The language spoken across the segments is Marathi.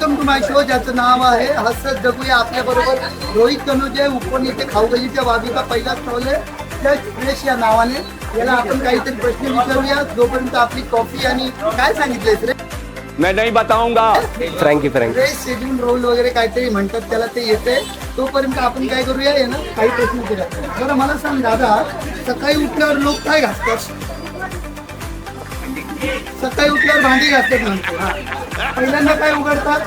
वेलकम टू माय शो, ज्याचं नाव आहे हसत जगूया. आपल्या बरोबर रोहित कनोजे, उपवन येथे खाऊगलीच्या बाजूचा पहिला स्टॉल आहे फ्रेश या नावाने. याला आपण काहीतरी प्रश्न विचारूया जोपर्यंत आपली कॉफी आणि काय सांगितलंय रे? मैं नहीं बताऊंगा. फ्रँकी फ्रेश शेड्यूल रोल वगैरे काहीतरी म्हणतात त्याला, ते येते. तोपर्यंत आपण काय करूया ना, काही प्रश्न विचारूया. बरं मला सांग दादा, सकाळी उठल्यावर लोक काय घासतात? सकाळी उठल्यावर भांडी घासतात म्हणतो. पहिल्यांदा काय उघडतात?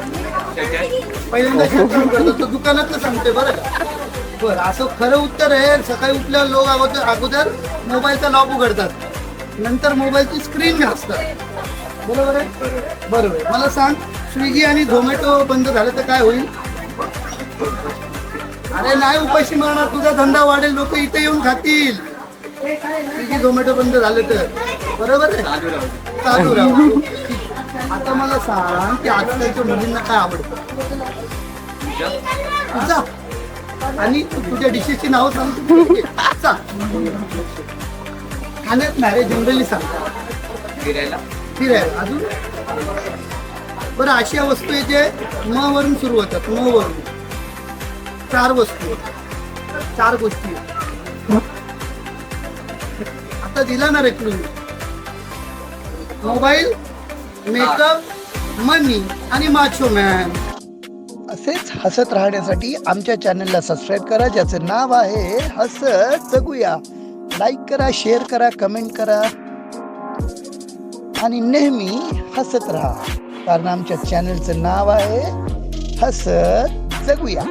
पहिल्यांदा शटर उघडतात. तो दुकानातलं सांगते बरं का. बरं, असं खरं उत्तर आहे. सकाळी उठल्यावर लोक अगोदर मोबाईलचा लॉक उघडतात, नंतर मोबाईलची स्क्रीन घासतात. बरोबर आहे? बरोबर. मला सांग, स्विगी आणि झोमॅटो बंद झालं तर काय होईल? अरे नाही उपाशी मारणार, तुझा धंदा वाढेल, लोक इथे येऊन खातील. स्विगी झोमॅटो बंद झालं तर. बरोबर आहे? चालू राहू. आता मला सांग की आजकालच्या मुलींना काय आवडतं? तुझा आणि तुझ्या डिशेसची नावं सांगतो. खाण्यात नाही रे, जनरली सांग. फिरायला अजून. बरं, अशा वस्तू आहे जे म वरून सुरू होतात. म वरून 4 वस्तू, 4 गोष्टी. आता दिला ना रे क्लू. मोबाईल, मेकअप, मनी आणि माचो मॅन. असेच हसत राहण्यासाठी आमच्या चॅनलला सबस्क्राईब करा, ज्याचं नाव आहे हसत जगूया. लाईक करा, शेअर करा, कमेंट करा आणि नेहमी हसत राहा, कारण आमच्या चॅनलचं नाव आहे हसत जगूया.